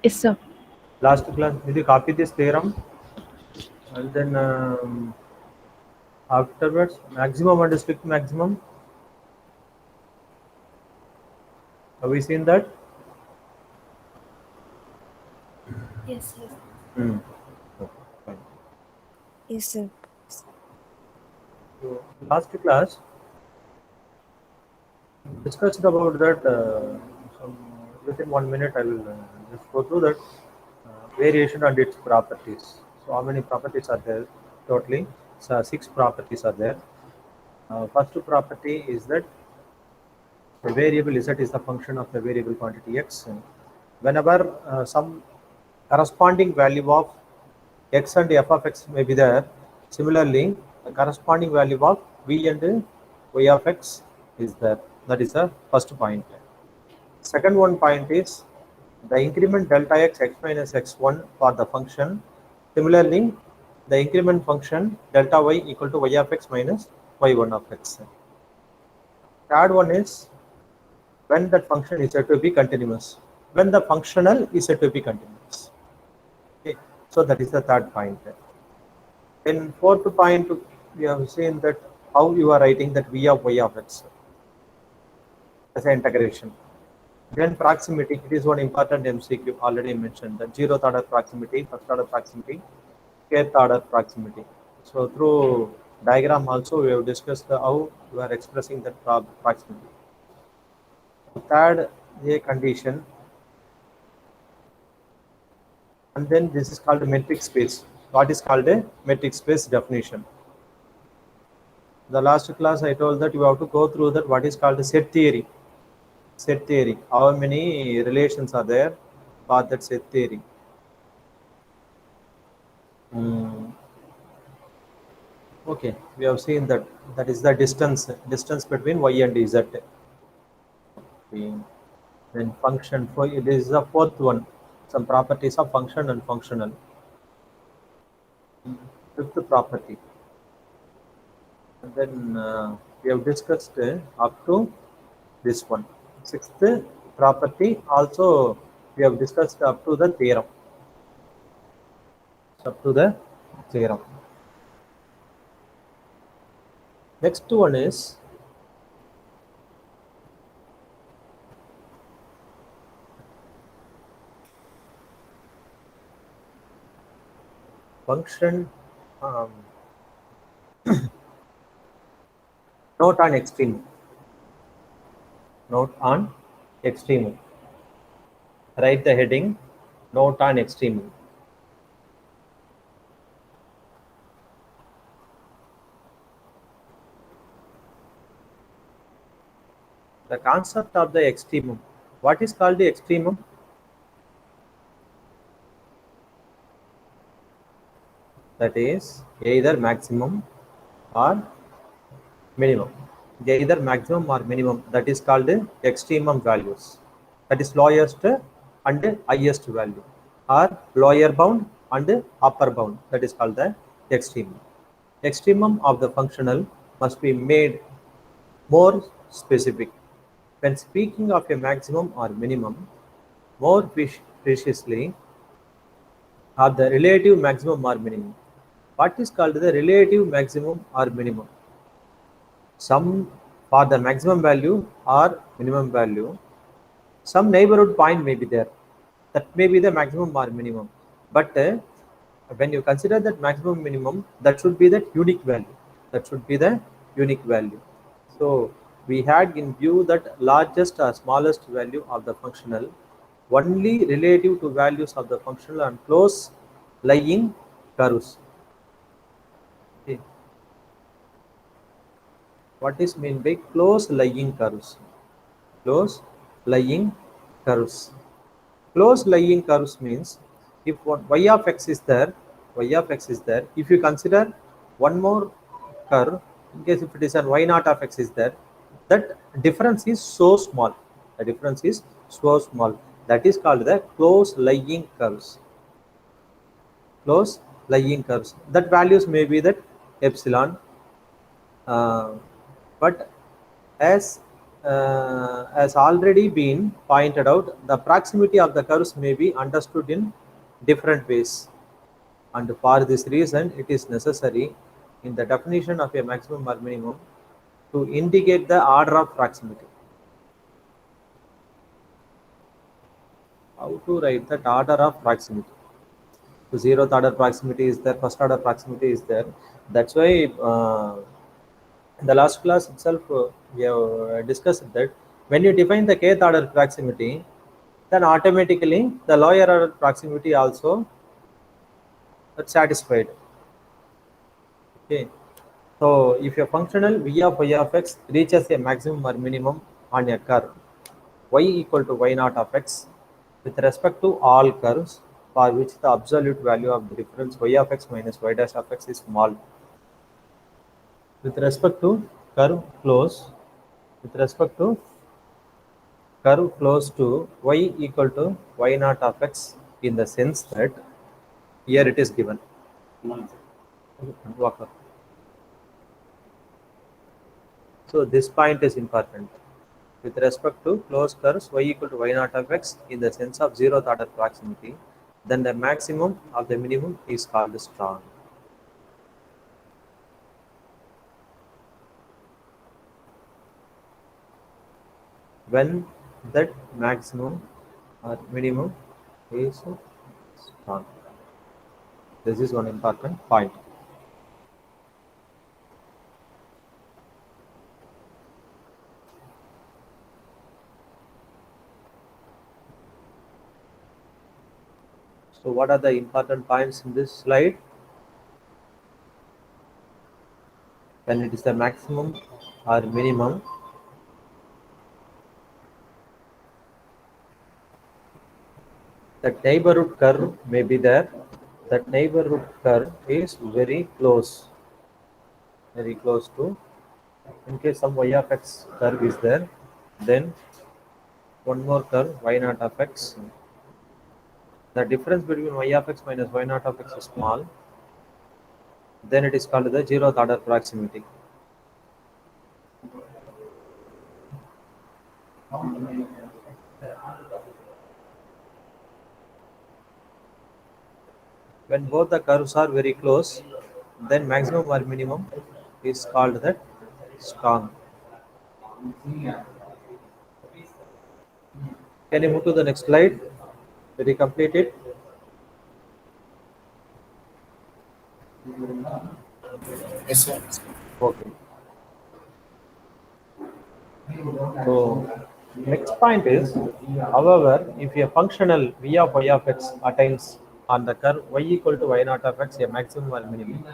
Yes, sir. Last class, did you copy this theorem? And then afterwards, maximum and strict maximum. Have we seen that? Yes, sir. Hmm. Okay, fine. Yes, sir. So, last class discussed about that. Some, within 1 minute, I will just go through that variation and its properties. So, how many properties are there? Totally, so 6 properties are there. First property is that the variable z is the function of the variable quantity x. Whenever some corresponding value of x and f of x may be there, similarly, the corresponding value of v and y of x is there. That is the first point. Second one point is the increment delta x x minus x1 for the function. Similarly, the increment function delta y equal to y of x minus y1 of x. Third one is when that function is said to be continuous. When the functional is said to be continuous. Okay. So that is the third point. In fourth point, we have seen that how you are writing that v of y of x as an integration. Then proximity, it is one important MCQ already mentioned, the zeroth order proximity, first order proximity, kth order proximity. So through diagram also we have discussed how you are expressing that proximity. Third, a condition, and then this is called a metric space. What is called a metric space definition? The last class I told that you have to go through that what is called a set theory. Set theory. How many relations are there for that set theory? Okay, we have seen that that is the distance between y and z. Okay. Then function for it is the fourth one. Some properties of function and functional. Fifth property. And then we have discussed up to this one. Sixth property also we have discussed up to the theorem. Up to the theorem. Next one is function note on extreme. Note on extreme. Write the heading note on extreme. The concept of the extremum. What is called the extremum? That is either maximum or minimum. Either maximum or minimum. That is called the extremum values. That is lowest and highest value, or lower bound and upper bound. That is called the extremum. Extremum of the functional must be made more specific. When speaking of a maximum or minimum, more preciously, are the relative maximum or minimum. What is called the relative maximum or minimum? Some for the maximum value or minimum value, some neighborhood point may be there. That may be the maximum or minimum. But when you consider that maximum minimum, that should be that unique value. That should be the unique value. So we had in view that largest or smallest value of the functional only relative to values of the functional and close lying curves. Okay. What is meant by close lying curves? Close lying curves. Close lying curves means if y of x is there, if you consider one more curve, in case if it is an y naught of x is there, that difference is so small. The difference is so small. That is called the close lying curves. Close lying curves. That values may be that epsilon, but as as already been pointed out, the proximity of the curves may be understood in different ways, and for this reason, it is necessary in the definition of a maximum or minimum to indicate the order of proximity. How to write that order of proximity? So zeroth order proximity is there, first order proximity is there. That's why in the last class itself we have discussed that when you define the kth order proximity, then automatically the lower order proximity also satisfied. Okay. So if your functional v of y of x reaches a maximum or minimum on a curve y equal to y naught of x with respect to all curves for which the absolute value of the difference y of x minus y dash of x is small, with respect to curve close with respect to curve close to y equal to y naught of x, in the sense that here it is given. Walker. So this point is important. With respect to closed curves y equal to y naught of x in the sense of zeroth order proximity, then the maximum of the minimum is called strong. When that maximum or minimum is strong. This is one important point. So what are the important points in this slide? When it is the maximum or minimum, that neighborhood curve may be there. That neighborhood curve is very close to, in case some y of x curve is there, then one more curve y naught of x. The difference between y of x minus y naught of x is small, then it is called the zeroth order proximity. When both the curves are very close, then maximum or minimum is called that strong. Can you move to the next slide? Did you complete it? Yes, sir. Okay. So next point is, however, if a functional v of y of x attains on the curve y equal to y naught of x a maximum or minimum,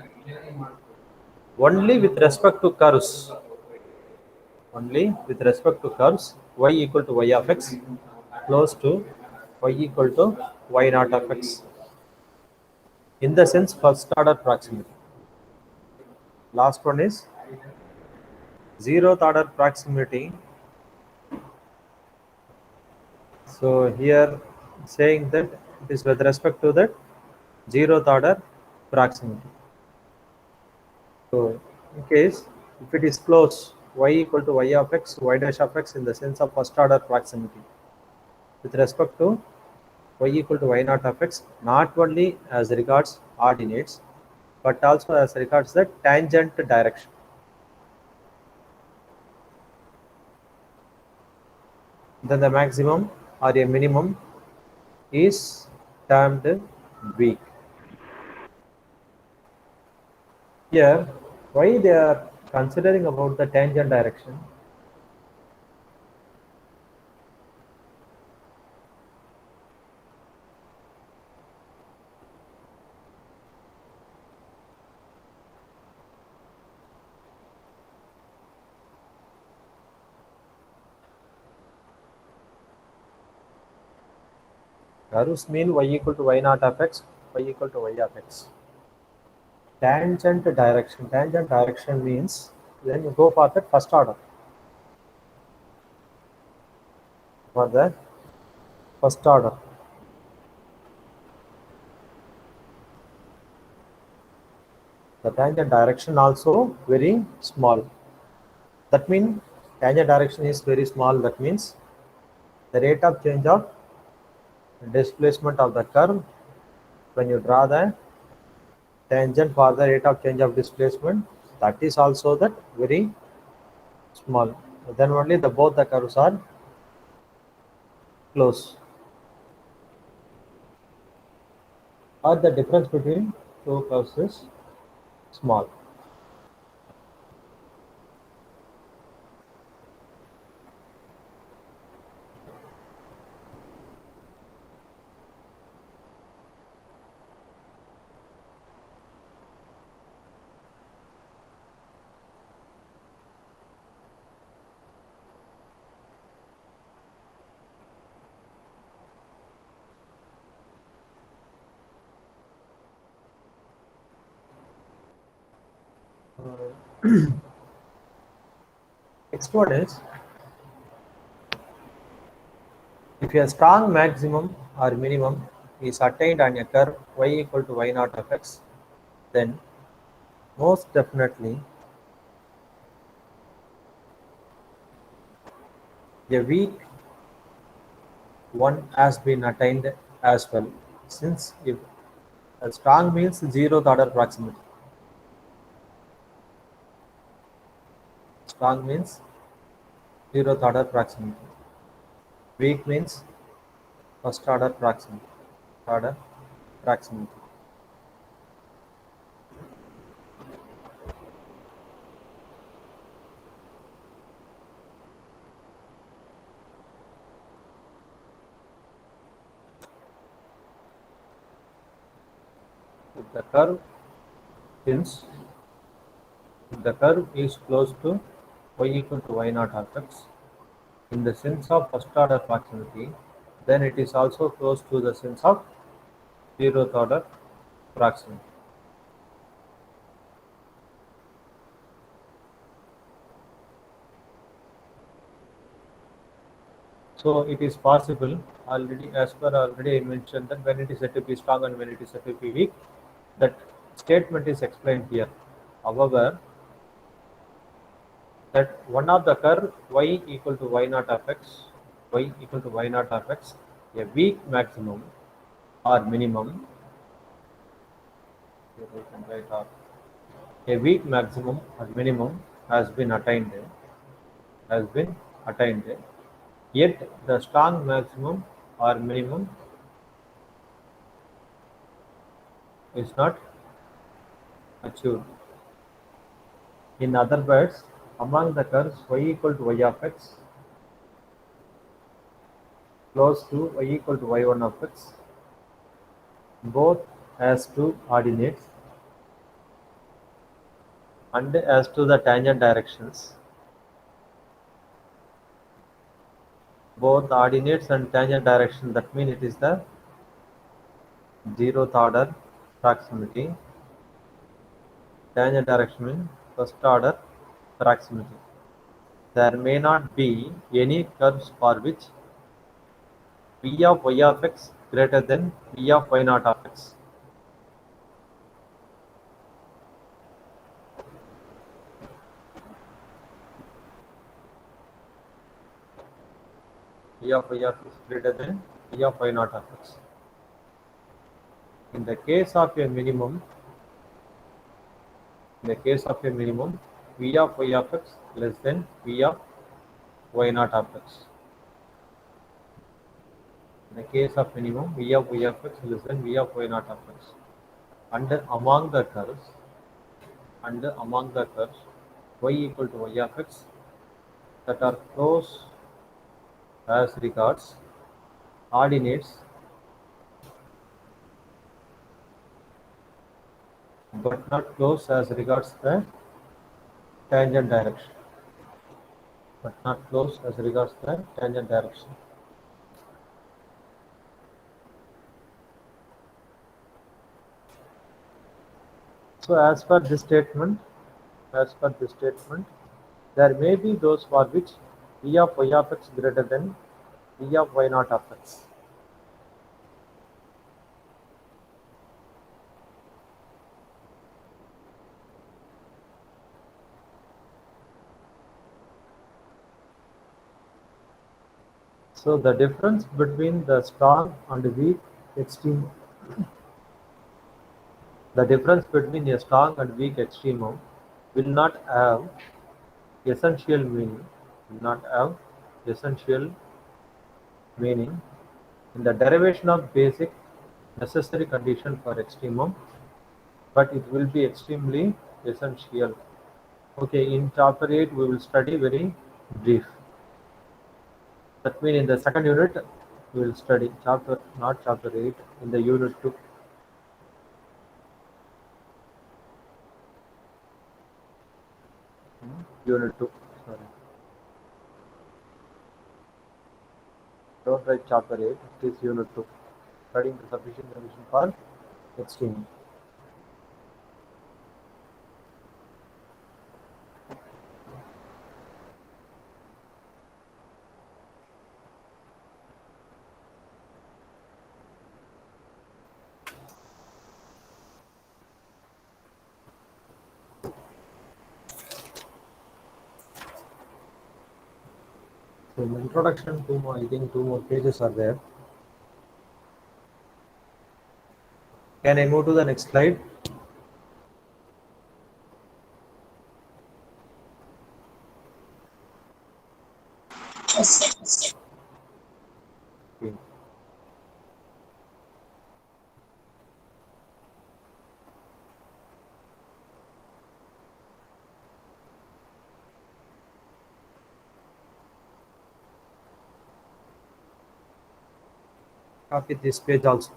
only with respect to curves, y equal to y of x close to y equal to y naught of x, in the sense first order proximity. Last one is zeroth order proximity. So here saying that it is with respect to that zeroth order proximity. So in case if it is close y equal to y of x, y dash of x in the sense of first order proximity with respect to y equal to y naught of x, not only as regards ordinates but also as regards the tangent direction. Then the maximum or a minimum is termed weak. Here, why they are considering about the tangent direction? Curves mean y equal to y naught of x, y equal to y of x. Tangent direction means then you go for the first order. For the first order. The tangent direction also very small. That means tangent direction is very small, that means the rate of change of displacement of the curve when you draw the tangent for the rate of change of displacement, that is also that very small. Then only the both the curves are close, or the difference between two curves is small. Next one is, if a strong maximum or minimum is attained on a curve y equal to y naught of x, then most definitely a weak one has been attained as well, since if a strong means zeroth order proximity. Strong means zeroth order proximity. Weak means first order proximity. Order proximity. If the curve since if the curve is close to y equal to y naught of x in the sense of first order proximity, then it is also close to the sense of zeroth order proximity. So it is possible, already as per already I mentioned, that when it is said to be strong and when it is said to be weak, that statement is explained here. However, that one of the curve y equal to y naught of x, y equal to y naught of x, a weak maximum or minimum, here we can write off, a weak maximum or minimum has been attained, yet the strong maximum or minimum is not achieved. In other words, among the curves y equal to y of x close to y equal to y1 of x, both as to ordinates and as to the tangent directions, both ordinates and tangent direction, that means it is the zeroth order proximity. Tangent direction means first order proximity. There may not be any curves for which v of y of x greater than v of y naught of x. V of y of x greater than v of y naught of x. In the case of a minimum, v of y of x less than v of y naught of x. In the case of minimum, v of y of x less than v of y naught of x. And among the curves, y equal to y of x that are close as regards ordinates but not close as regards the tangent direction. So as per this statement, there may be those for which v of y of x greater than v of y naught of x. So the difference between the strong and weak extreme, the difference between a strong and weak extremum will not have essential meaning, will not have essential meaning in the derivation of basic necessary condition for extremum, but it will be extremely essential. Okay, in chapter 8 we will study very brief. That means in the second unit we will study chapter, not chapter 8, in the unit 2. Unit 2, sorry. Don't write chapter 8, it is unit 2. Studying the sufficient condition for extremum. So in the introduction, two more, I think 2 more pages are there. Can I move to the next slide? Okay. Copy this page also.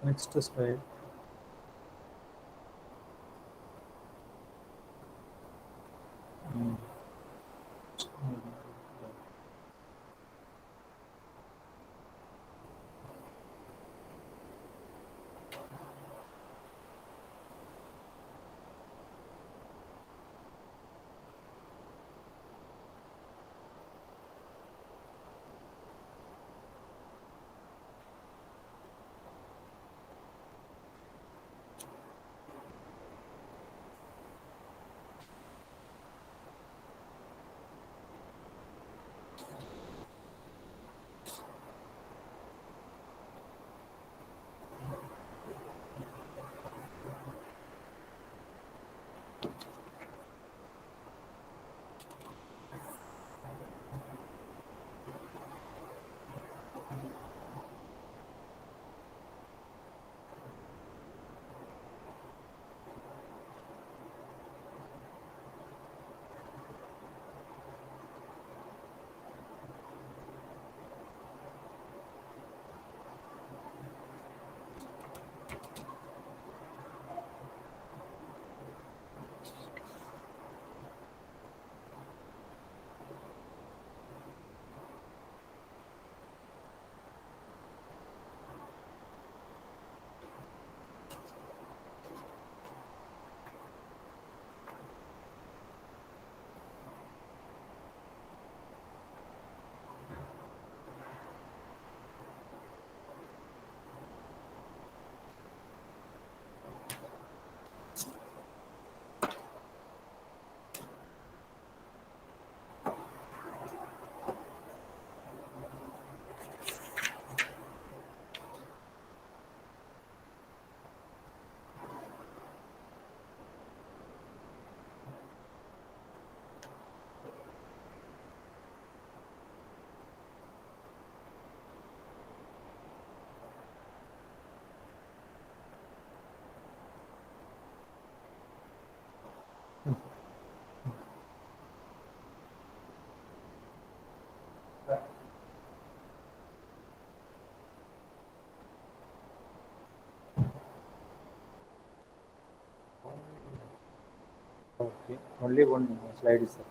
Next slide. Mm. Okay, only one slide is there.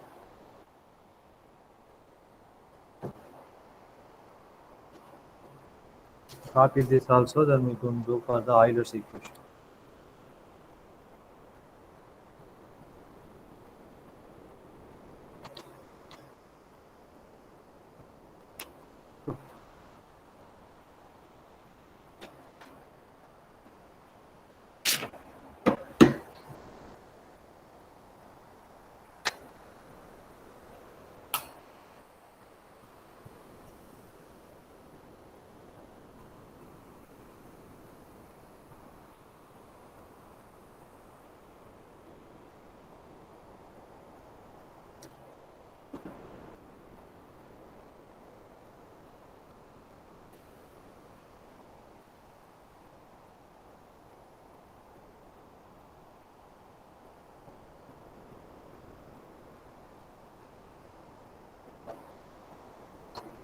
Copy this also, then we can go for the Euler's equation.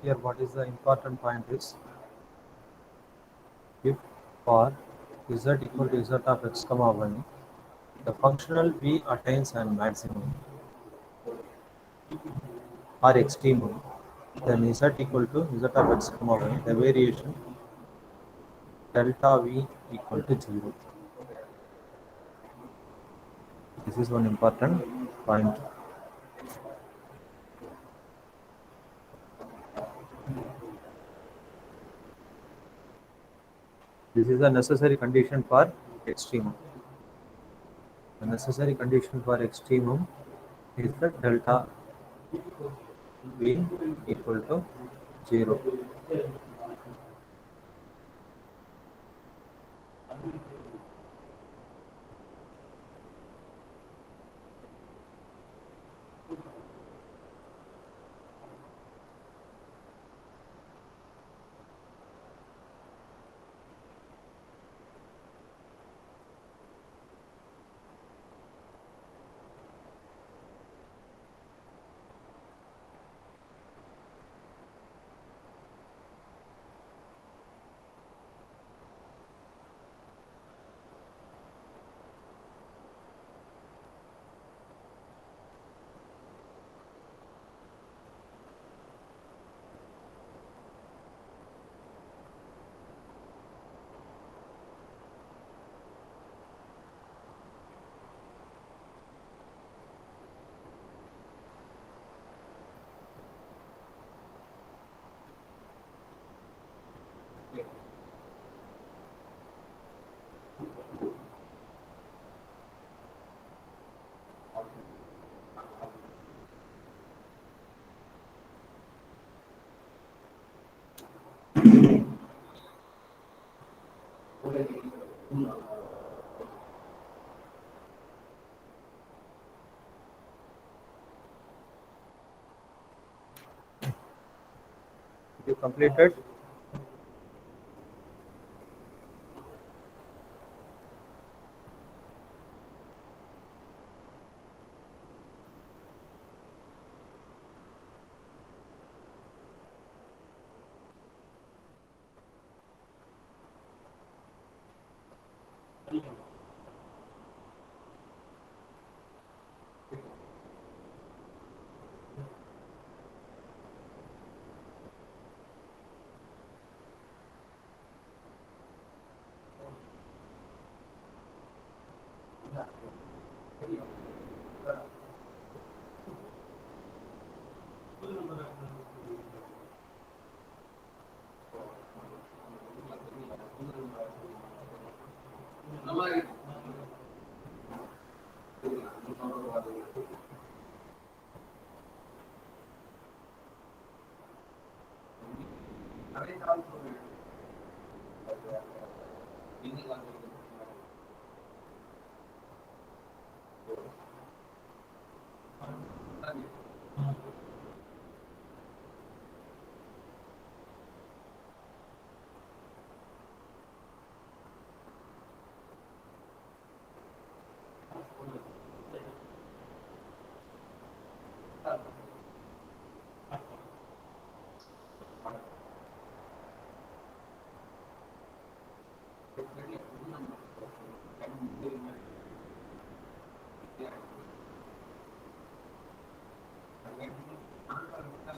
Here, what is the important point is, if for z equal to z of x comma 1, the functional v attains an maximum or extremum, then z equal to z of x comma 1, the variation delta v equal to 0. This is one important point. This is a necessary condition for extremum. The necessary condition for extremum is that delta v equal to 0. You completed?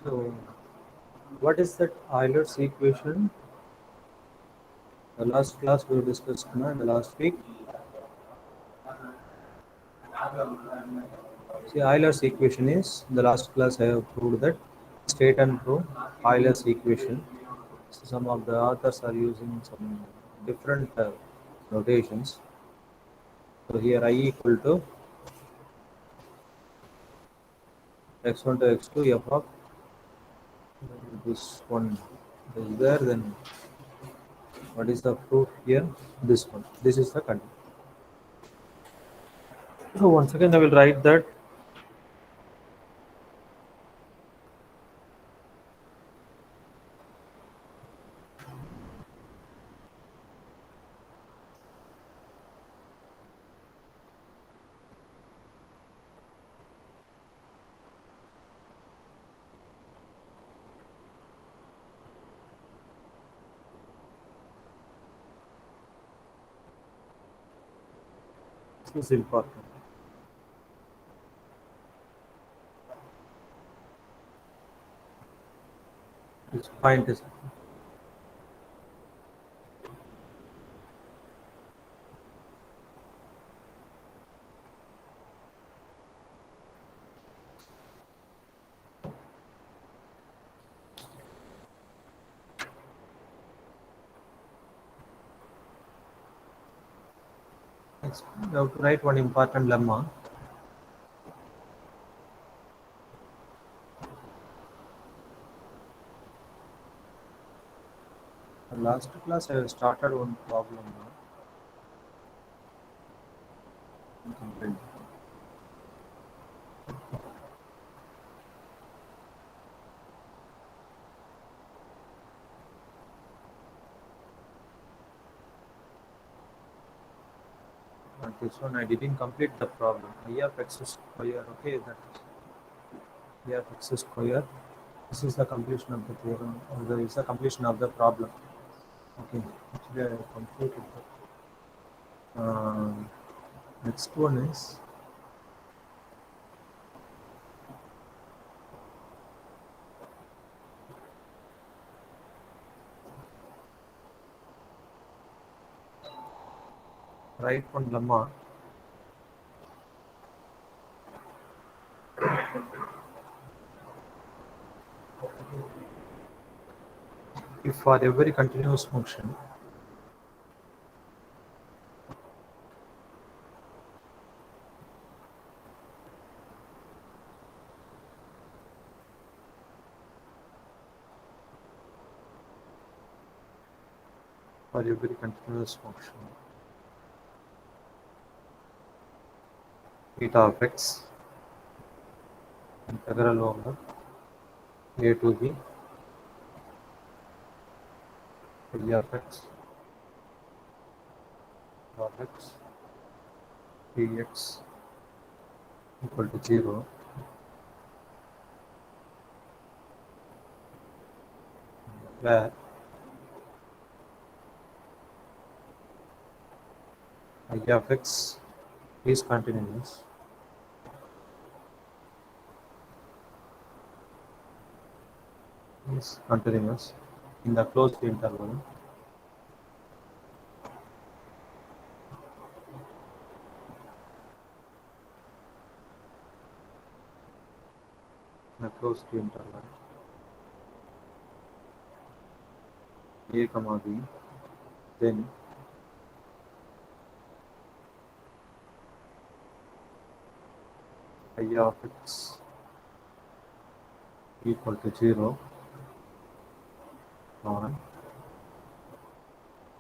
So, what is that Euler's equation? The last class we discussed in the last week. See, Euler's equation is the last class I have proved that state and prove Euler's equation. So some of the authors are using some different notations. So here I equal to x1 to x2 f of this one is there. Then what is the proof here? This one. This is the condition. So once again I will write that this is important. This point is you have to write one important lemma. The last class I started one problem. Complete. But this one I didn't complete the problem. I of x square. Okay, that I of x square. This is the completion of the theorem. Or there is the completion of the problem. Okay, actually I completed that. Next one is write one lemma. If for every continuous function for every continuous function eta of x integral over a to b phi of x of x dx equal to 0, where I of x is continuous in the closed interval a, comma b, then I of x equal to 0 on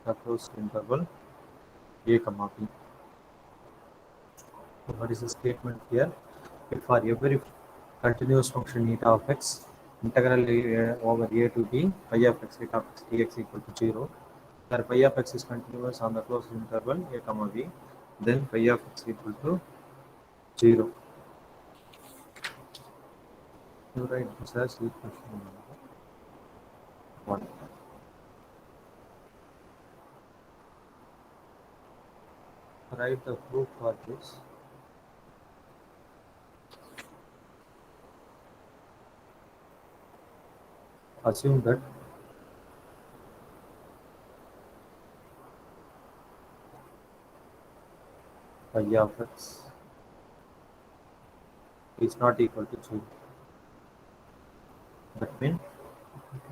the closed interval a, comma b. So what is the statement here? If for every continuous function eta of x integral over a to b phi of x eta of x dx equal to 0, where phi of x is continuous on the closed interval a, comma b, then phi of x equal to 0. You write this as equation number 1. Write the proof for this. Assume that phi of x is not equal to 0. That means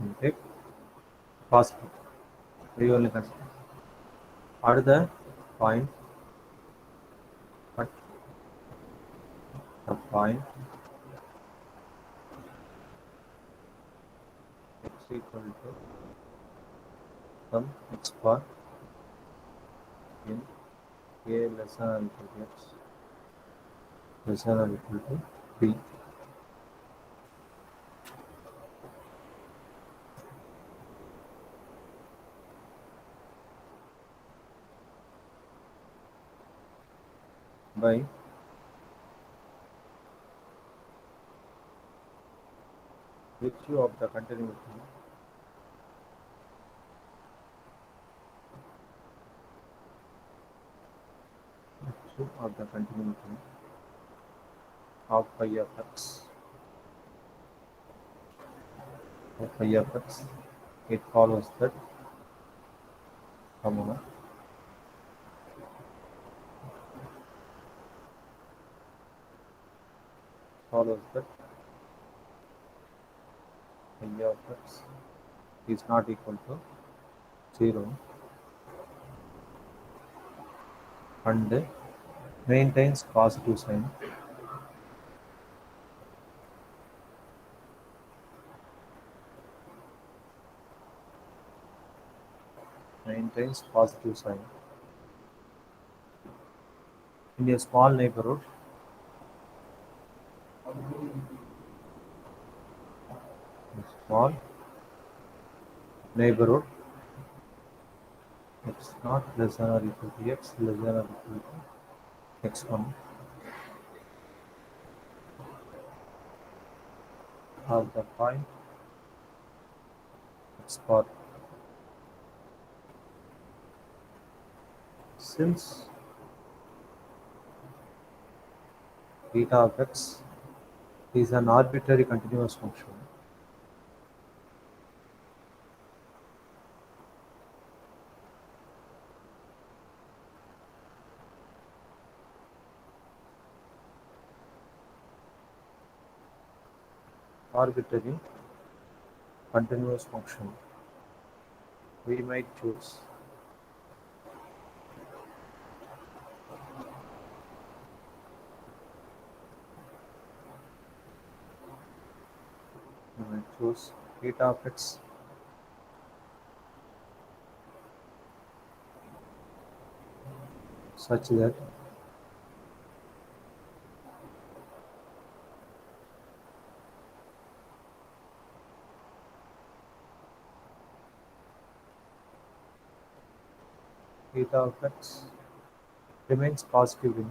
you take positive. We only consider at the point at the point x equal to some x bar in a less than or equal to x less than or equal to b. By virtue of the continuity of phi of x it follows that comma follows that phi of x is not equal to 0 and maintains positive sign in a small neighborhood x not less than or equal to x less than or equal to x1 of the point x bar. Since beta of x is an arbitrary continuous function, we might choose beta of x such that theta of x remains positive in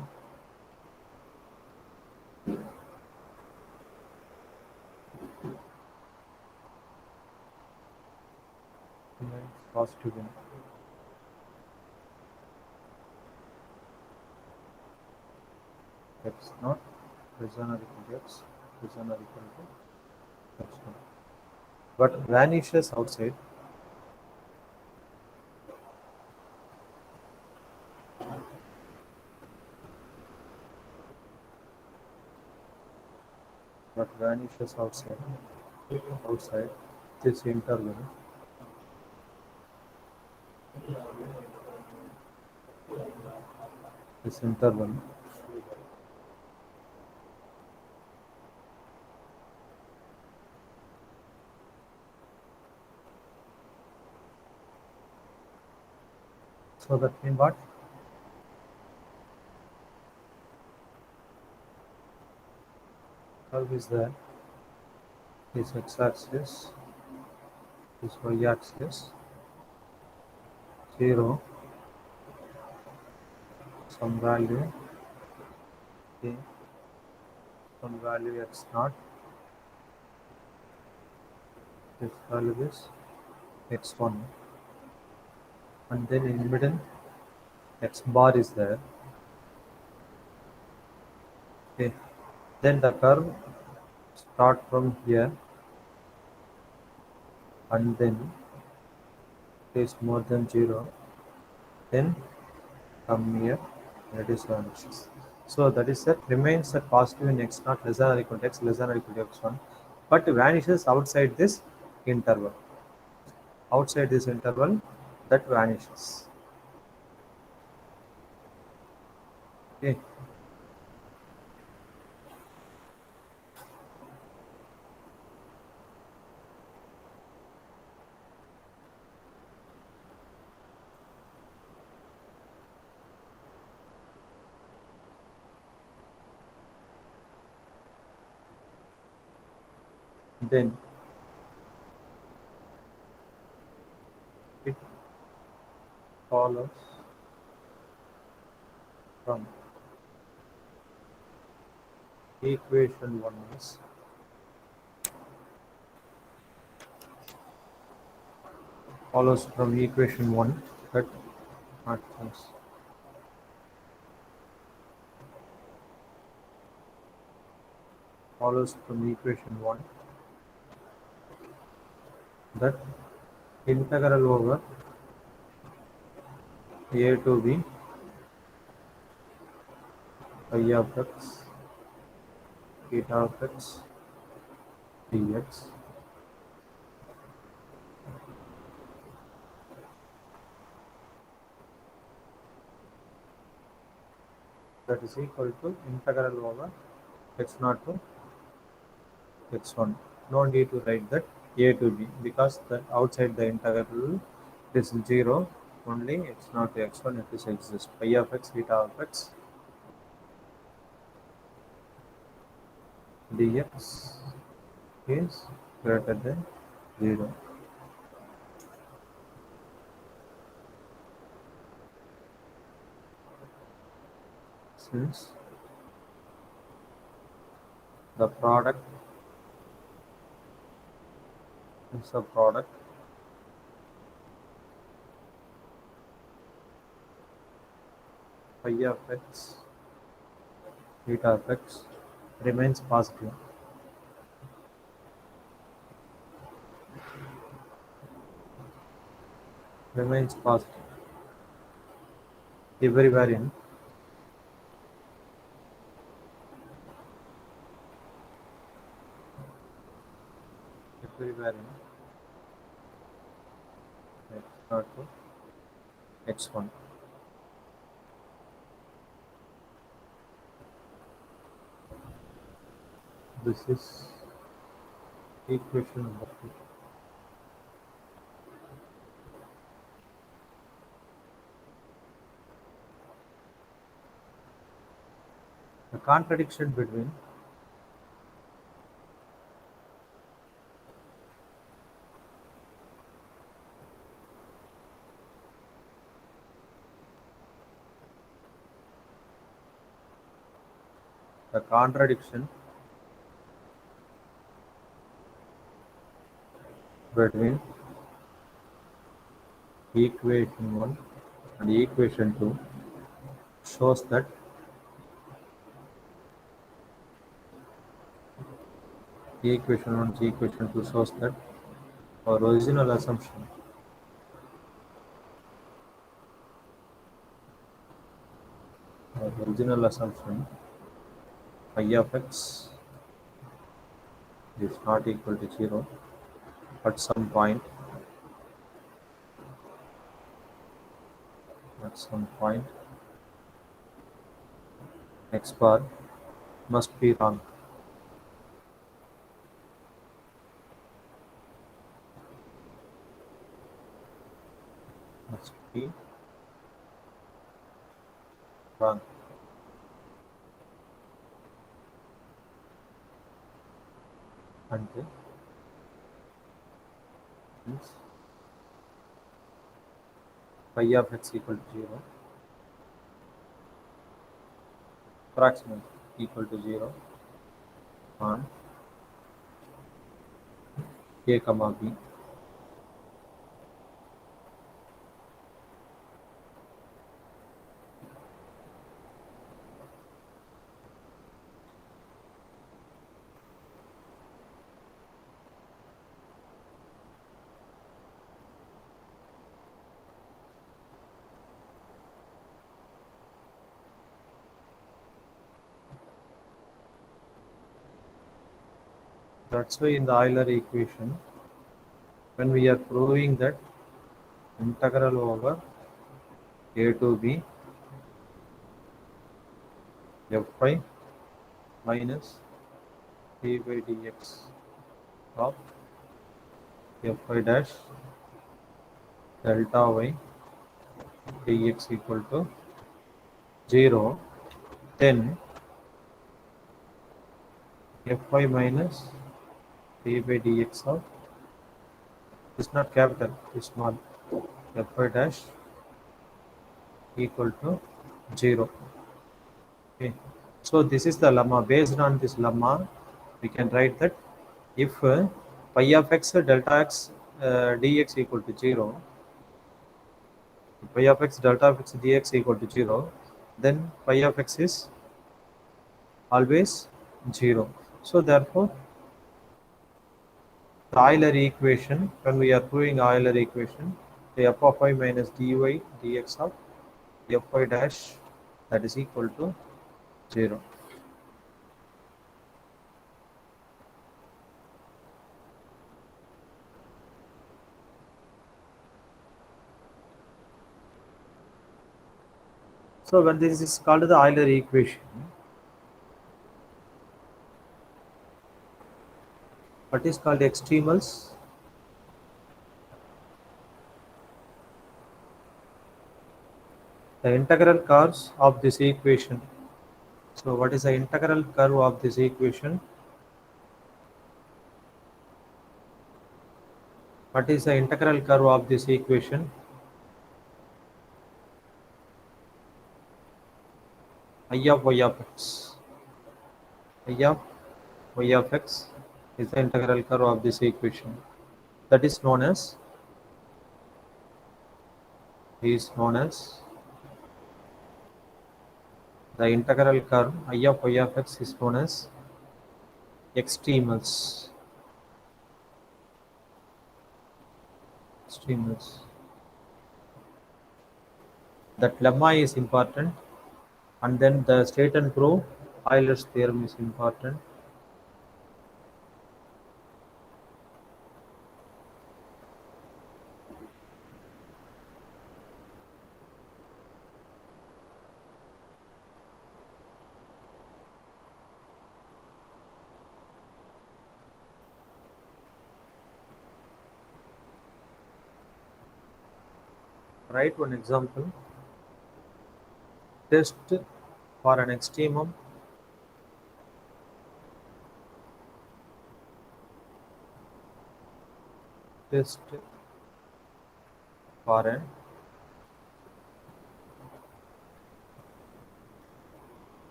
remains positive in x naught less than or equal to x less than or equal to x naught, but vanishes outside outside this interval this interval so that means what curve is there, this x-axis, this y-axis, 0, some value a, some value x naught, this value is x1, and then in middle x bar is there. Okay, then the curve start from here and then it is more than 0, then come here and it is vanishes. So that is that remains at positive in x naught less than or equal to x less than or equal to x1, but vanishes outside this interval. Outside this interval, that vanishes. Okay. Then it follows from equation 1 is follows from equation 1 that matrix follows from equation 1 that integral over a to b phi of x theta of x dx that is equal to integral over x naught to x1. No need to write that a to b because that outside the integral is 0, only x naught to x1 it is exists. Phi of x theta of x dx is greater than 0. Since the product is a product phi of x theta of x remains positive. Remains positive everywhere in x naught to x1. This is equation number 2. The contradiction between the contradiction between equation 1 and equation 2 shows that equation 1 and equation 2 shows that our original assumption phi of x is not equal to 0 at some point x bar must be wrong. Must be wrong. Until phi of x equal to 0, approximately equal to 0 on a comma b. That's why in the Euler equation, when we are proving that integral over a to b fy minus d by dx of fy dash delta y dx equal to 0, then fy minus d by dx of is not capital, is small, fy dash equal to 0. Okay, so this is the lemma. Based on this lemma, we can write that if phi of x delta x dx equal to 0, phi of x delta of x dx equal to 0, then phi of x is always 0. So therefore, the Euler equation, when we are proving Euler equation, the f of y minus dy dx of fy dash, that is equal to 0. So when this is called the Euler equation, what is called extremals? The integral curves of this equation. So what is the integral curve of this equation? What is the integral curve of this equation? I of y of x. I of y of x is the integral curve of this equation. That is known as the integral curve I of y of x is known as extremals. That lemma is important, and then the state and prove Euler's theorem is important. Write one example. Test for an extremum test for an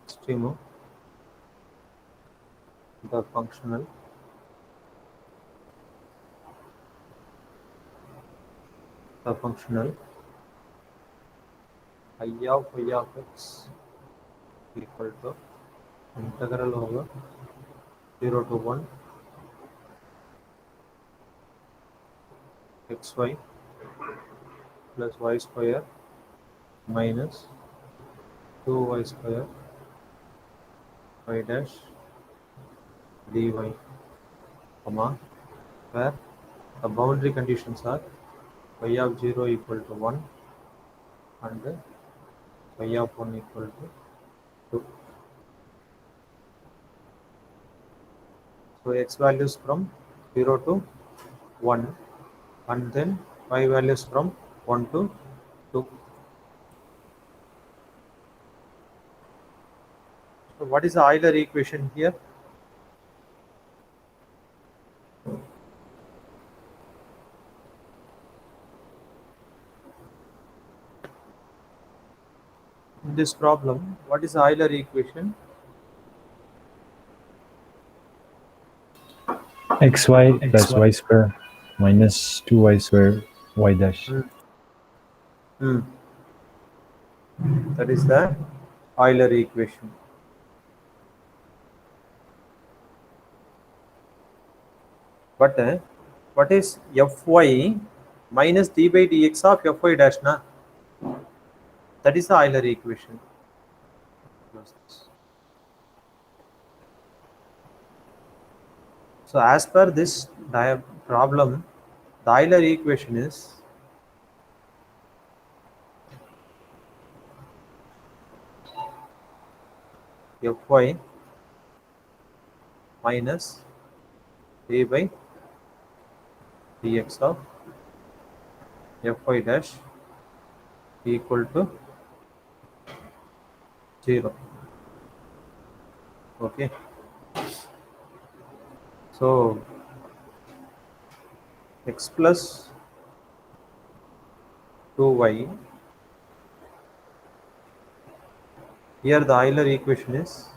extreme of the functional I of y of x equal to integral over 0 to 1 xy plus y square minus 2y square y dash dy, comma, where the boundary conditions are y of 0 equal to 1 and y of 1 equal to 2. So x values from 0 to 1 and then y values from 1 to 2. So what is the Euler equation here? In this problem, what is the Euler equation? xy plus y square minus 2y square y dash. That is the Euler equation. But what is fy minus d by dx of fy dash na? That is the Euler equation. So as per this problem, the Euler equation is fy minus a by dx of fy dash equal to 0. Okay. So x plus 2y, here the Euler equation is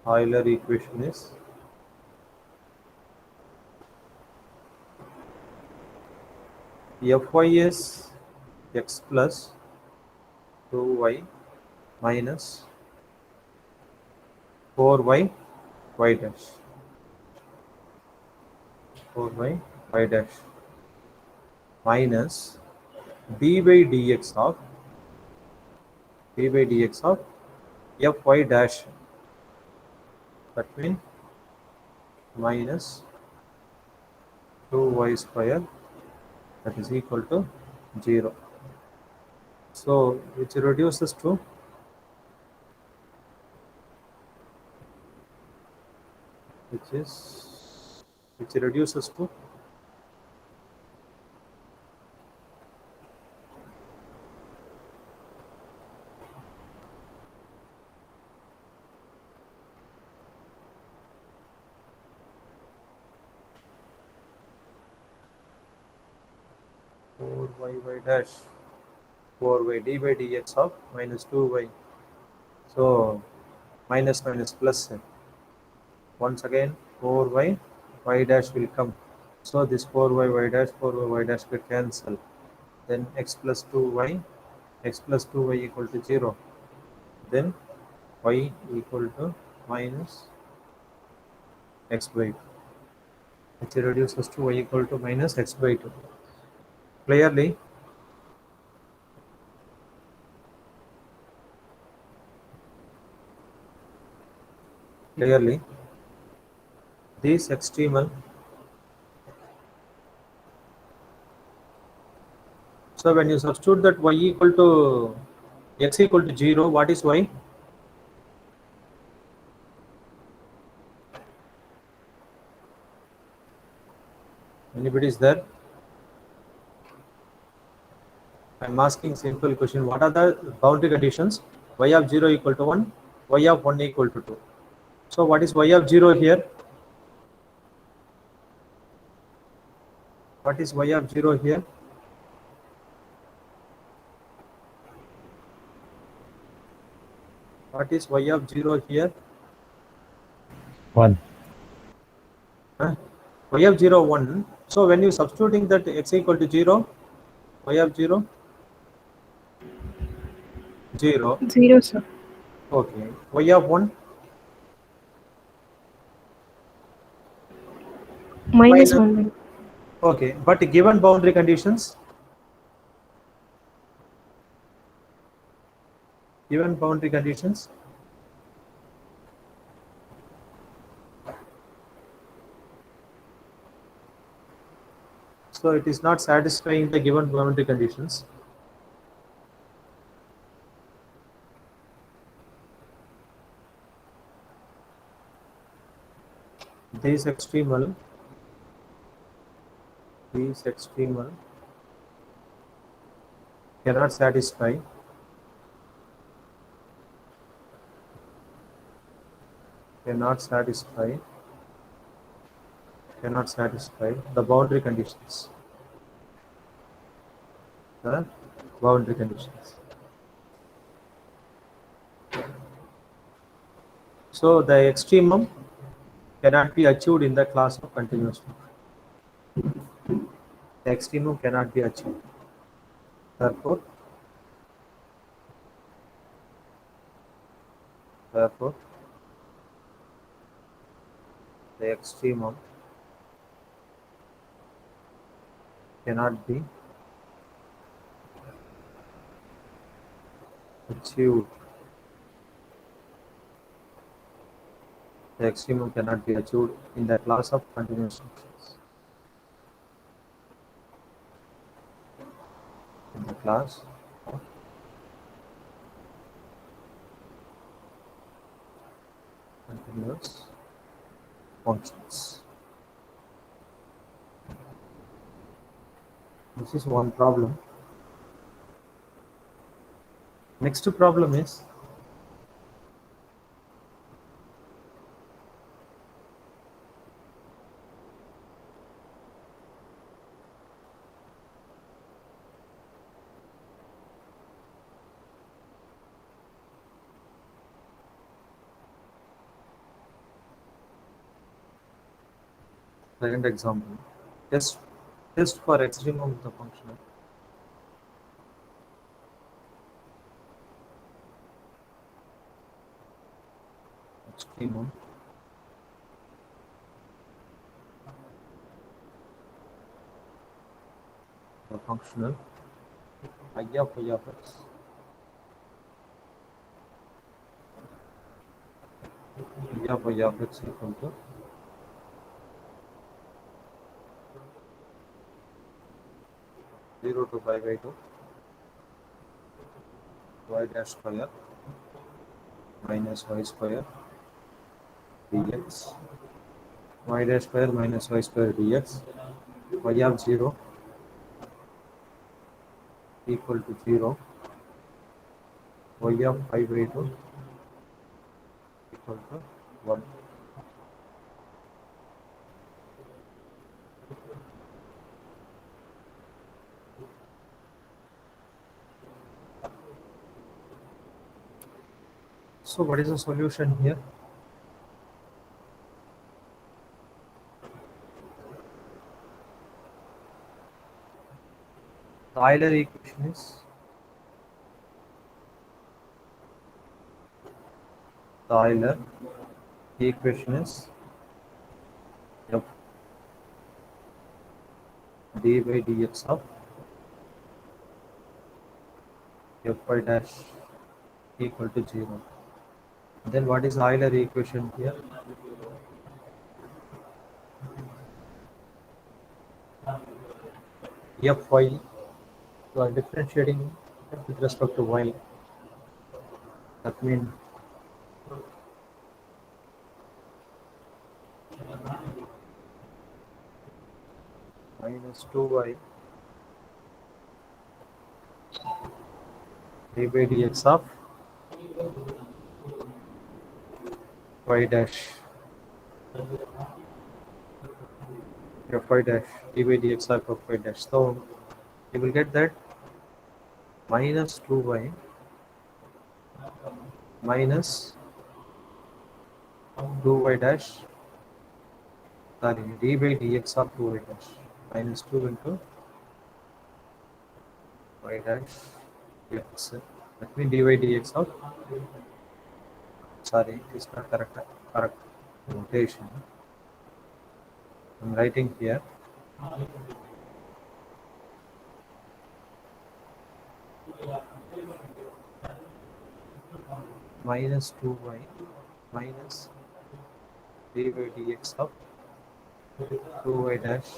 Euler equation is fy is x plus 2y minus 4y y dash, 4y y dash minus d by dx of fy dash, that means minus 2y square, that is equal to 0. So which reduces to which reduces to 4y y dash 4y d by dx of minus 2y. So minus minus plus. Once again 4y y dash will come. So this 4y y dash will cancel. Then x plus 2y equal to 0. Then y equal to minus x by 2. Which reduces to y equal to minus x by 2. Clearly, this extremal. So when you substitute that y equal to x equal to 0, what is y? Anybody is there? I am asking simple question. What are the boundary conditions? Y of 0 equal to 1, y of 1 equal to 2. So what is y of 0 here? What is y of 0 here? What is y of 0 here? 1. Huh? Y of 0, 1. So when you substituting that x equal to 0, y of 0, 0. 0, sir. Okay. Y of 1, Minus minus. 1. Okay. But given boundary conditions, given boundary conditions, so it is not satisfying the given boundary conditions. These extremal cannot satisfy the boundary conditions. The boundary conditions. So the extremum cannot be achieved in the class of continuous function. The extremum cannot be achieved. Therefore, the extremum cannot be achieved. The extremum cannot be achieved in the class of continuous functions. In the class of continuous functions. This is one problem. Next problem is second example. Test for extremum of the function. Extremum the functional I of y of x. I of y of x equal to zero to pi by 2 y dash square minus y square dx, y dash square minus y square dx, y of 0 equal to 0, y of pi by 2 equal to 1. So what is the solution here? The Euler equation is f d by dx of fy dash equal to 0. Then what is the Euler equation here? Fy, you are differentiating with respect to y. That means minus 2y d by dx of y dash fy dash d by dx of fy dash. So you will get that minus 2y minus 2y dash, sorry, d by dx of 2y dash minus 2 into y dash x. That means dy dx of, sorry, it's not correct notation. I'm writing here minus 2y minus d by dx of 2y dash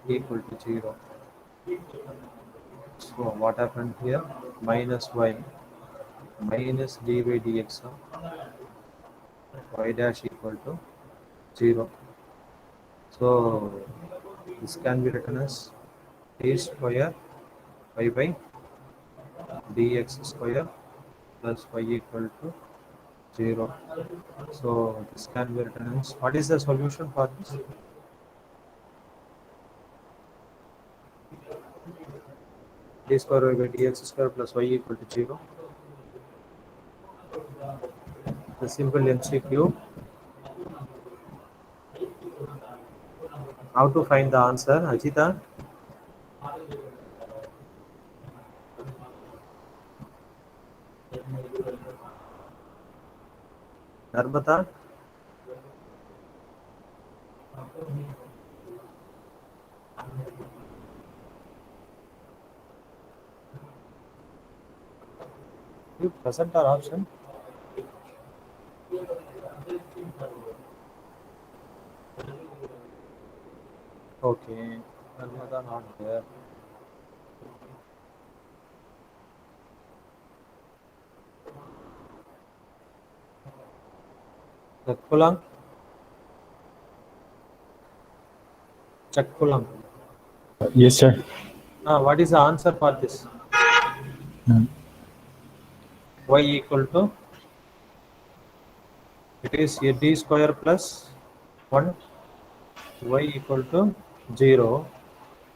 equal to 0. So what happened here? Minus y minus d by dx of y dash equal to 0. So this can be written as a square y by dx square plus y equal to 0. So this can be written as, what is the solution for this? D square y by dx square plus y equal to 0. The simple MCQ. How to find the answer, Ajita? Narbata? You present or option? Okay, Narbata not there. Chakkulam? Chakkulam. Yes, sir. What is the answer for this? Y equal to, it is a d square plus 1, y equal to 0.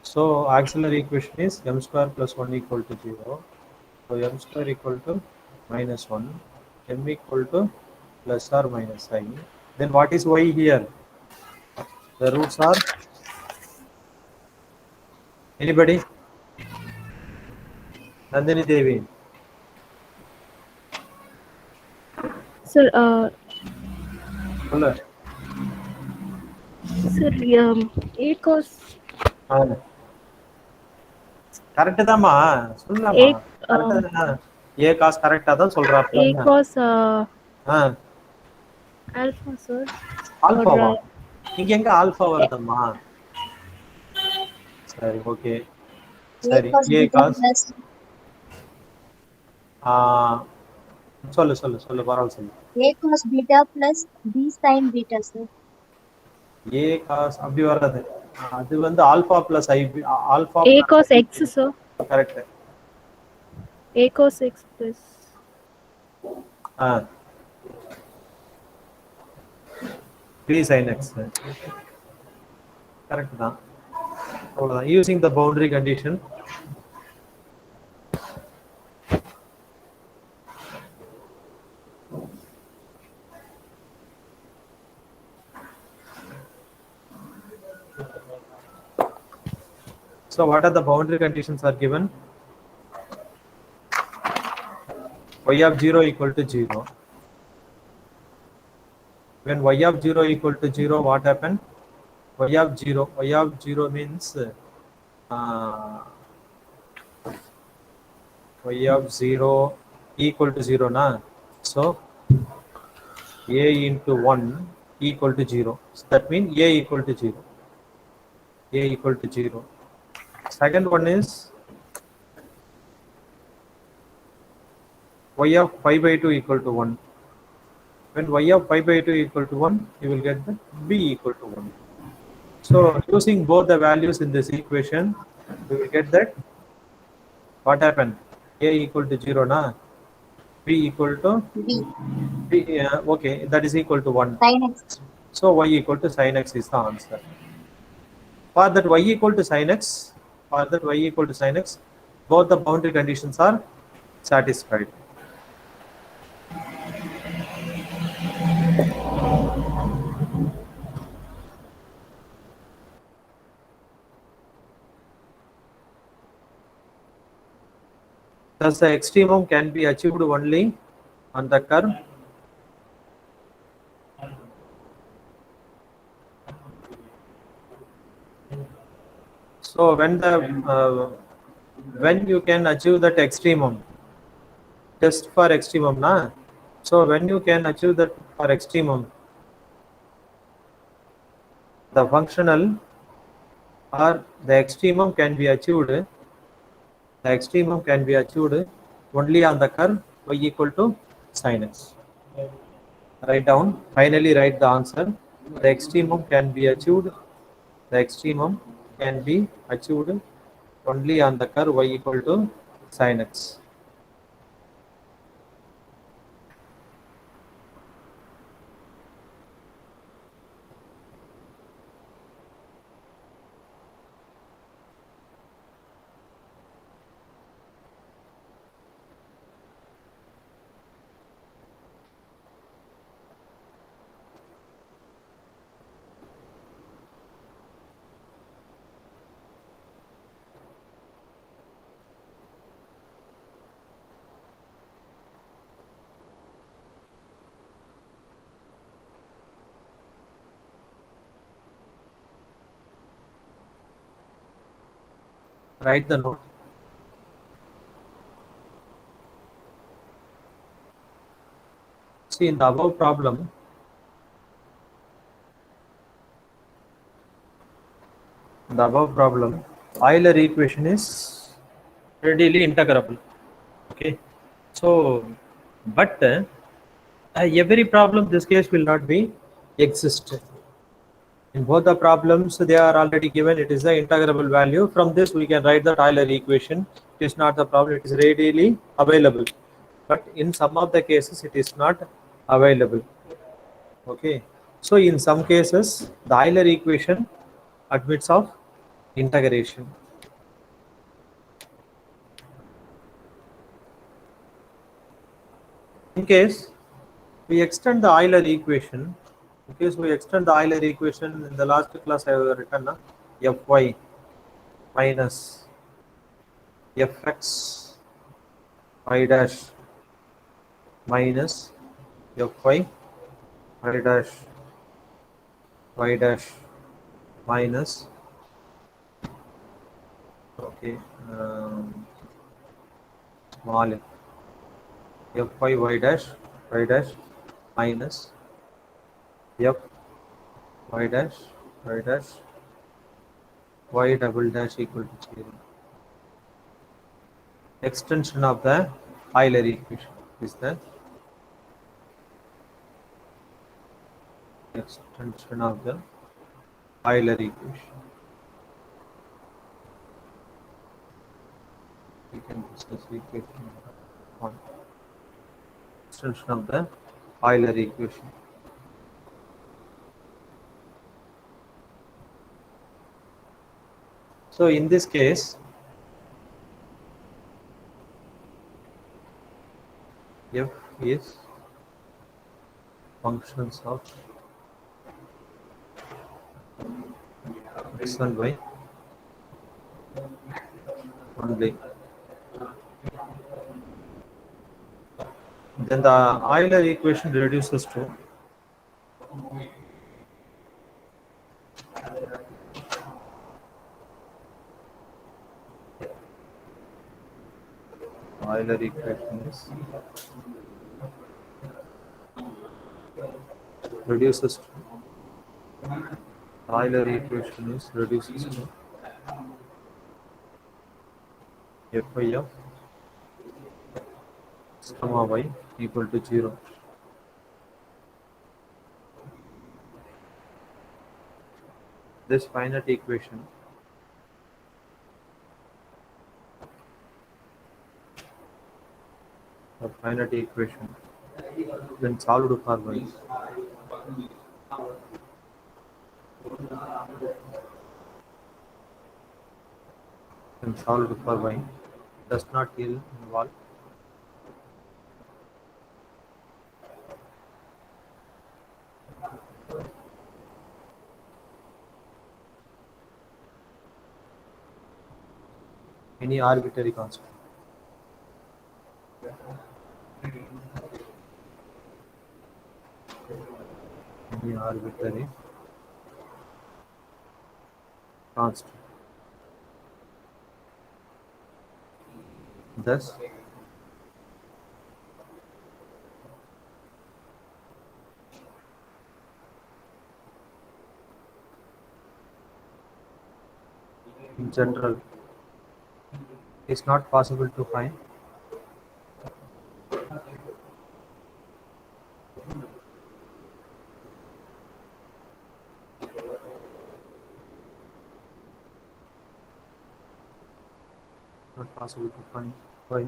So auxiliary equation is m square plus 1 equal to 0. So m square equal to minus 1, m equal to plus or minus I. Then what is y here? The roots are, anybody? Nandini Devi. Sir, Hello. sir, A cos correct தான்மா, சொல்லலாமா? Correct தான். ஏ cos கரெக்ட்டா தான் சொல்றாப்ல. A cos ah alpha, sir. ஆல்பாவா? இங்க எங்க alpha வருதம்மா? சரி, okay. சரி, ஏ cos சொல்லு பரவாயில்ல சொல்லு. A cos beta plus B sin beta, sir. A cos அப்படி வராது. அது வந்து alpha plus I, alpha A cos x, sir. Correct. A cos x plus b sin x. Correct தான். அவ்வளவுதான். Using the boundary condition. So what are the boundary conditions are given? Y of 0 equal to 0. When y of 0 equal to 0, what happened? Y of 0 means y of 0 equal to 0 na. So a into 1 equal to 0. So that means a equal to 0. A equal to 0. Second one is y of pi by 2 equal to 1. When y of pi by 2 equal to 1, you will get the b equal to 1. So using both the values in this equation, you will get that what happened? A equal to 0 na, b equal to B. Okay, that is equal to 1. Sin x. So y equal to sin x is the answer. For that y equal to sin x, both the boundary conditions are satisfied. Thus, the extremum can be achieved only on the curve so when you can achieve that extremum, test for extremum na. So when you can achieve that for extremum, the functional or the extremum can be achieved. The extremum can be achieved only on the curve y equal to sin x. Write down. Finally, write the answer. The extremum can be achieved. The extremum can be achieved only on the curve y equal to sin x. Write the note. See, in the above problem, Euler equation is readily integrable. Okay, so but every problem this case will not be exist. In both the problems, they are already given. It is the integrable value. From this, we can write the Euler equation. It is not the problem. It is readily available. But in some of the cases, it is not available. Okay. So in some cases, the Euler equation admits of integration. In case we extend the Euler equation, in the last class I have written fy minus fx y dash minus fy y dash minus okay small f fy y dash minus f y dash y double dash equal to 0. Extension of the Euler equation is the extension of the Euler equation. We can discuss equation number 1. Extension of the Euler equation. So in this case, f is functions of x and y only. Then the Euler equation reduces to Euler equation is reduces to Euler equation is reduces to fy of x comma y equal to 0. This finite equation Then solved for y. Then solved for y does not involve any arbitrary constant. Any arbitrary constant. Thus, in general, it's not possible to find not possible to find y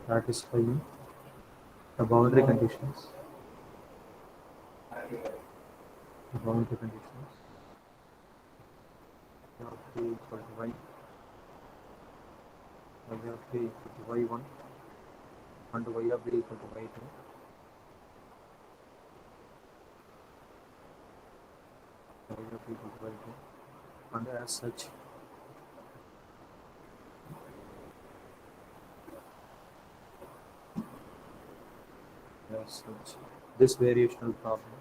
satisfying the boundary conditions. The boundary conditions of t equal to y, y of t equal to y1, and y of b equal to y2. Y of b equal to y2, and as such, this variational problem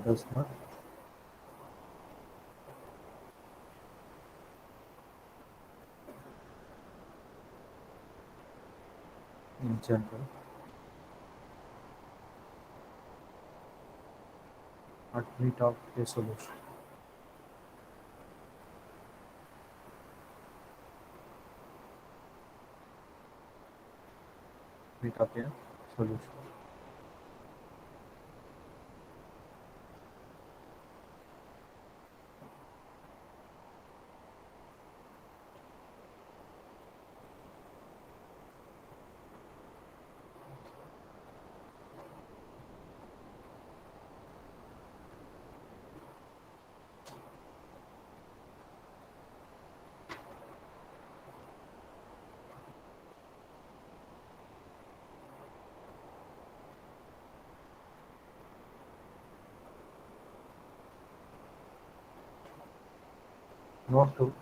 does not in general admit of a solution. Admit of a solution. Note 2.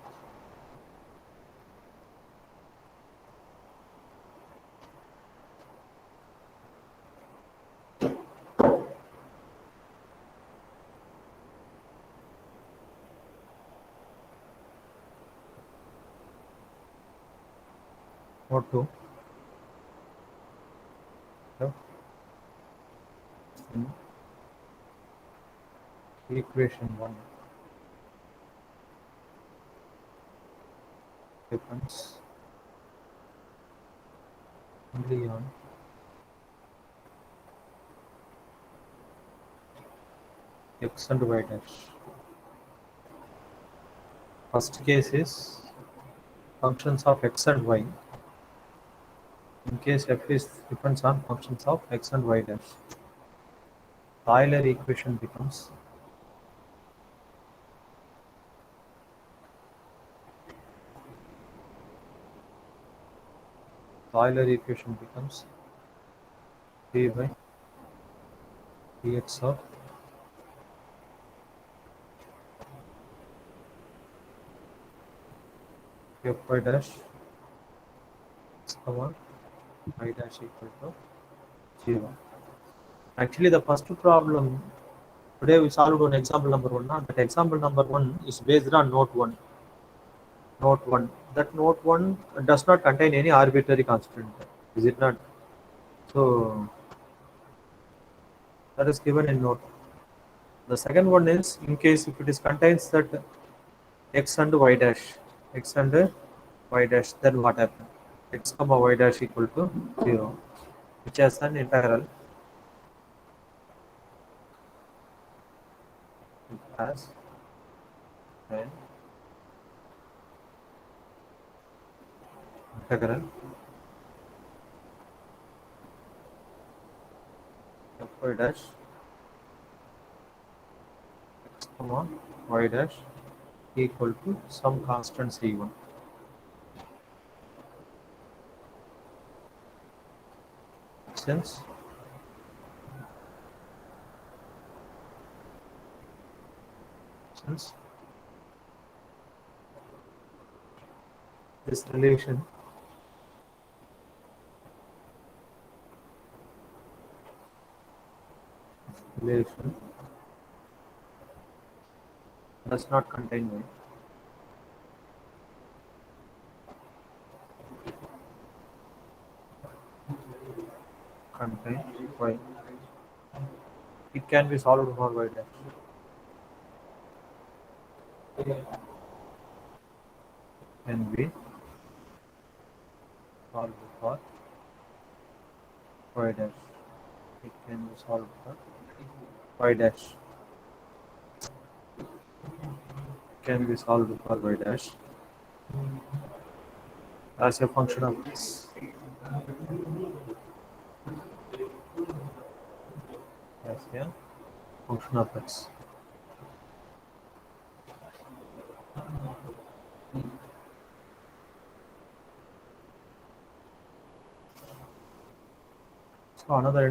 Note 2. So, in equation 1 depends only on x and y dash. First case is functions of x and y. In case f is depends on functions of x and y dash. Euler equation becomes d by dx of fy dash comma y dash equal to 0. Actually, the first problem today we solved on example number 1. That example number 1 is based on note 1. Note 1. That note 1 does not contain any arbitrary constant. Is it not? So that is given in note. The second one is in case if it is contains that x and y dash, y dash, then what happened? X comma y dash equal to 0, which has an integral as an integral of y dash x comma y dash equal to some constant c1. Since this relation does not contain y, contain y, it can be solved for y dash. Can be solved for y dash. It can be solved for y dash. Can be solved for y dash as a function of x. As a function of x. So another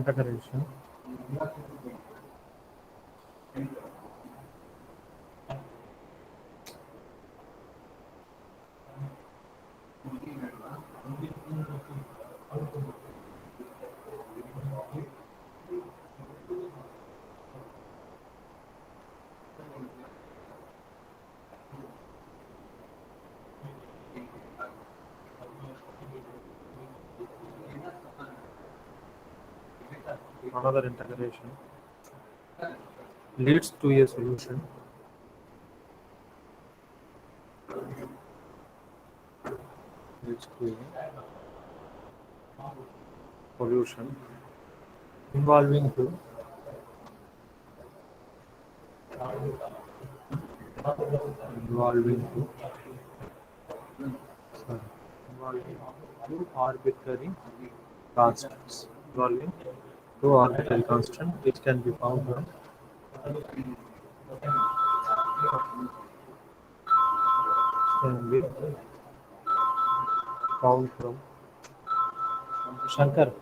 integration leads to a solution involving two arbitrary constants. Involving two arbitrary constants which can be found from Shankar.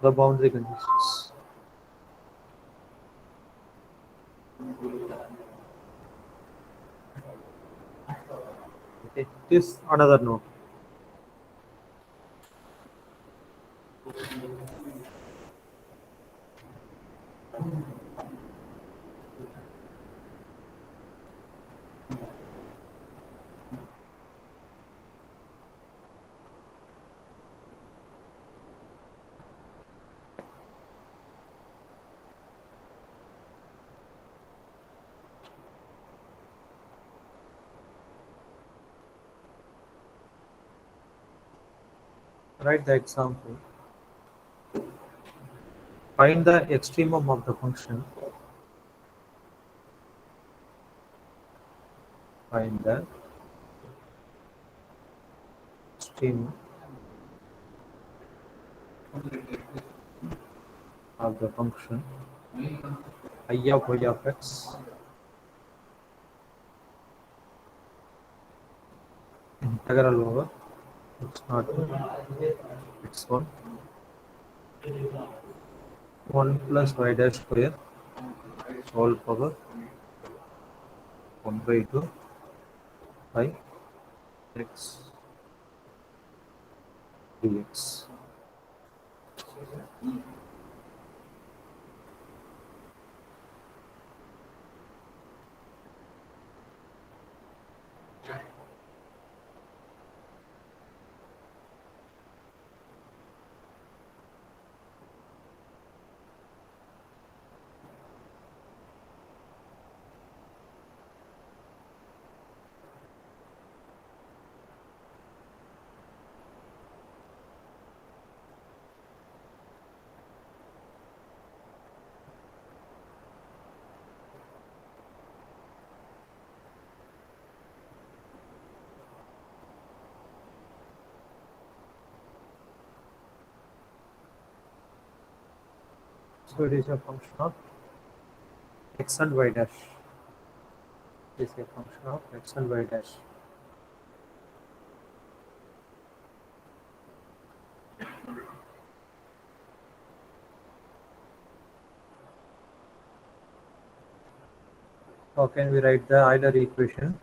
The boundary conditions. Okay, this another note. Write the example. Find the extremum of the function. Find the extremum of the function I of y of x integral over x naught to x1 1 plus y dash square whole power 1 by 2 by x dx. So it is a function of x and y dash. It is a function of x and y dash. How can we write the Euler equation?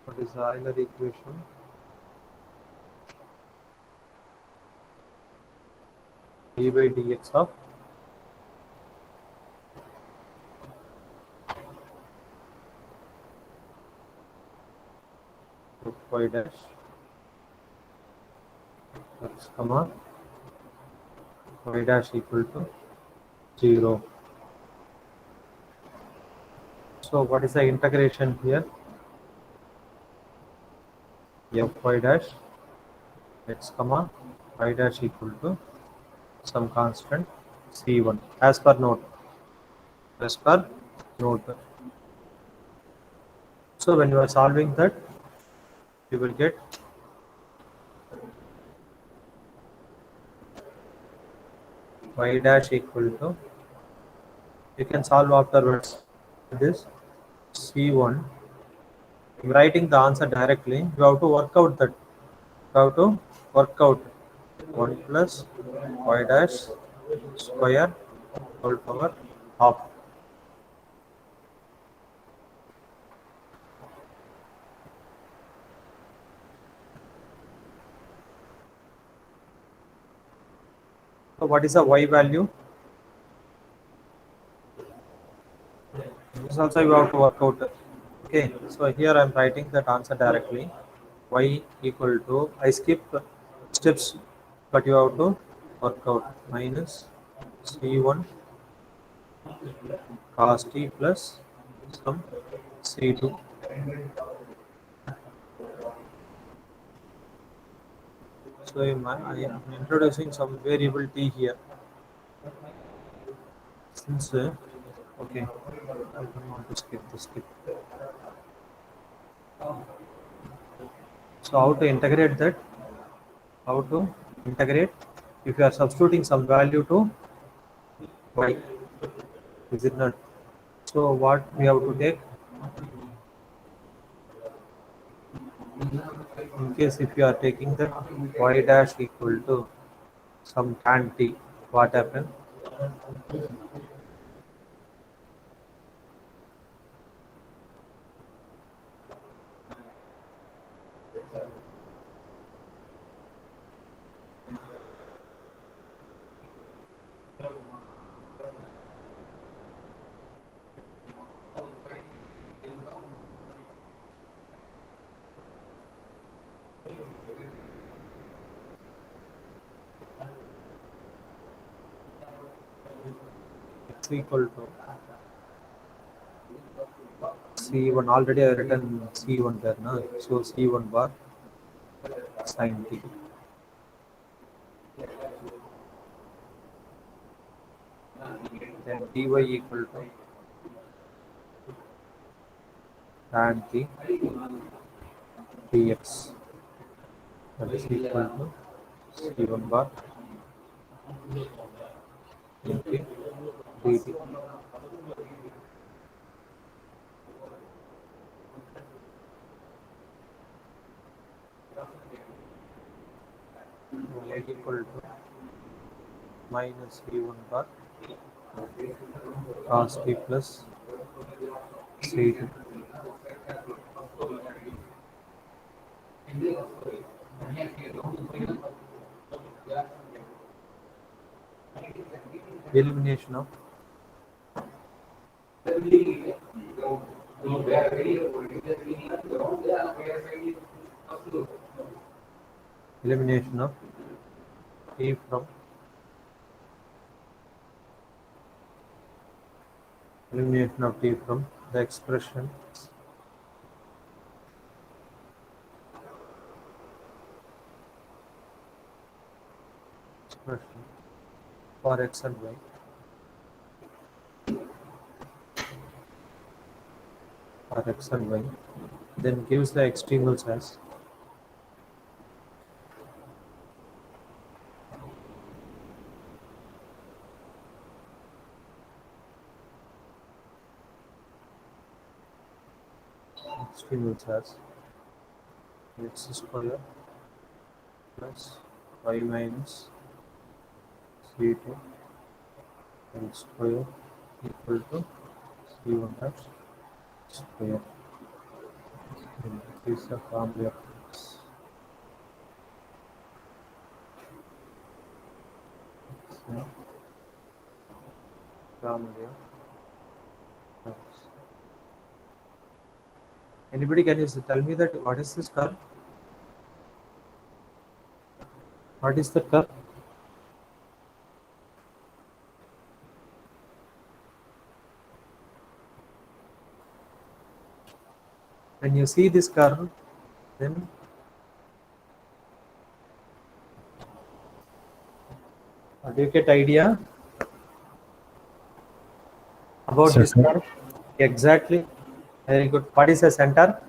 What is the Euler equation? D by dx of y dash x comma y dash equal to 0. So what is the integration here? Fy dash x comma y dash equal to some constant c1 as per note. As per note. So when you are solving that, you will get y dash equal to, you can solve afterwards. This c1, I'm writing the answer directly. You have to work out that. You have to work out 1 plus y dash square whole power half. So what is the y value? This also you have to work out. Okay, so here I am writing that answer directly. Y equal to, I skip steps, but you have to work out minus c1 cos t plus some c2. So I am introducing some variable t here. Since okay, I don't want to skip this skip. So how to integrate that? How to integrate? If you are substituting some value to y, is it not? So what we have to take? In case if you are taking that y dash equal to some tan t, what happen? X equal to c1. Already I have written c1 there, na? So c1 bar sin t. Then dy equal to tan t dx. That is equal to c1 bar dt dt. Y equal to minus c1 bar cos t plus c2. Elimination of elimination of t from the expression for x and y. For x and y, then gives the extremals as x square plus y minus c2 x square equal to c1 dash square. And this is the formula of x. So, formula of x. Anybody can you tell me that what is this curve? What is the curve? When you see this curve, then do you get idea about this Sir. curve? Exactly. Very good. What is the center?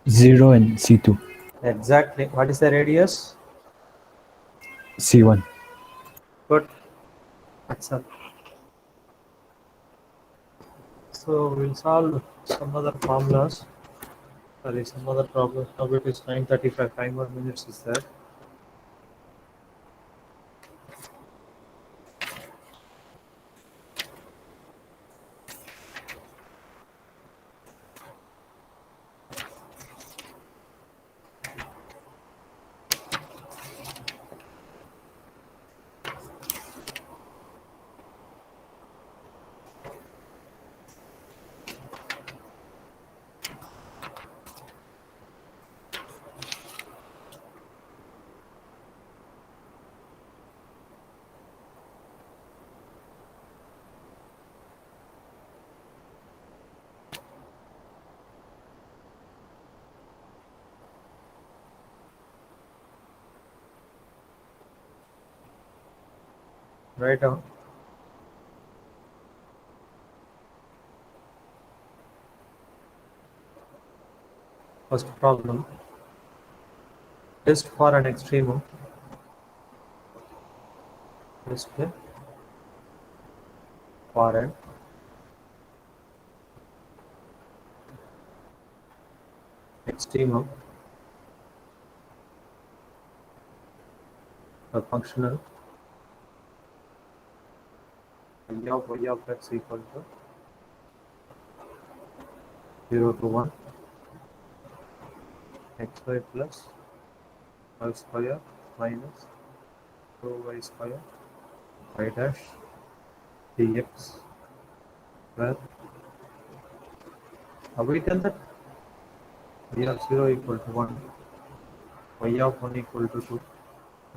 0 and C2. Exactly. What is the radius? C1. Good. That's all. So we'll solve some other formulas. Sorry, some other problems. Now it is 9:35. 5 more minutes is there. Write down. First problem. Test for an extremum. Test for an extremum. A functional y of x equal to 0 to 1 xy plus y square minus 2y square y dash dx where have we done that? Y of 0 equal to 1, y of 1 equal to 2.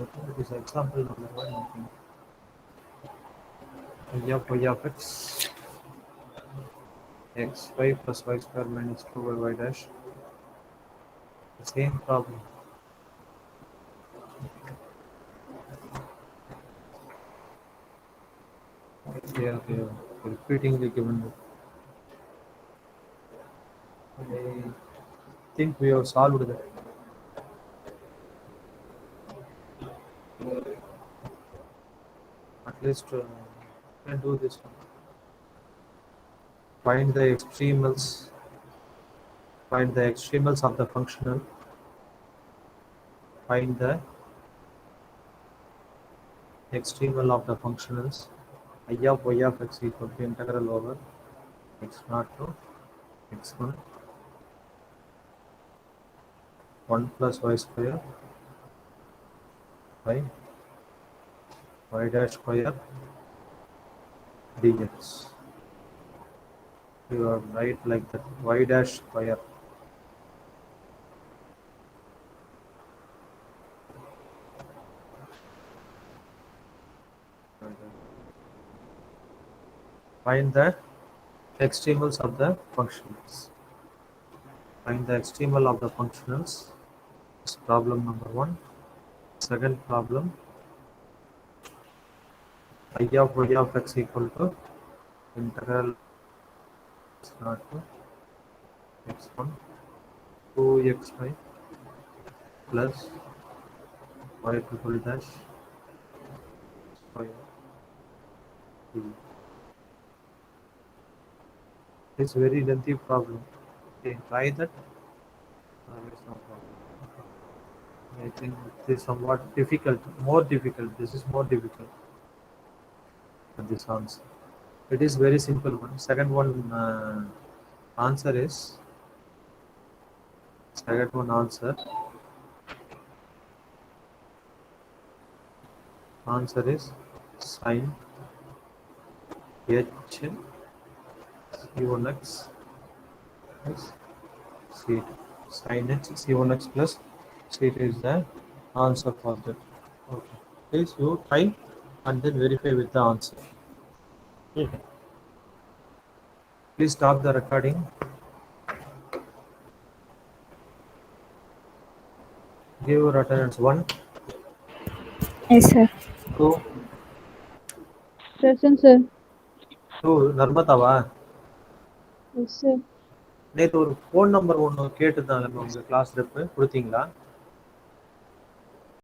Okay, that is example number 1. I think. Y of x xy plus y square minus 2y dash. The same problem. They are repeatedly given. I think we have solved that. At least can do this one. Find the extremals. Find the extremals of the functional. Find the extremal of the functionals. I of y of x equal to integral over x0 to x1 1 plus y square by y dash square dx. You are right like that. Y dash square. Find the extremals of the functionals. Find the extremal of the functionals. Is problem number 1. Second problem, I of y of x equal to integral not to x1 2xy plus y triple dash y. It's very lengthy problem. Okay, try that. It's no problem. I think it is somewhat difficult, more difficult. This is more difficult for this answer. It is very simple one. Second one answer is answer is sin h c1x plus c2. Sin h c1x plus c2 is the answer for that. Okay, please you try and then verify with the answer. Please stop the recording. Give your attendance 1, Yes, sir. 2, Present, sir. 2 நர்மதாவா? Yes, sir. நேற்று ஒரு phone number ஒன்று கேட்டுருந்தாங்க உங்கள் class rep கொடுத்தீங்களா?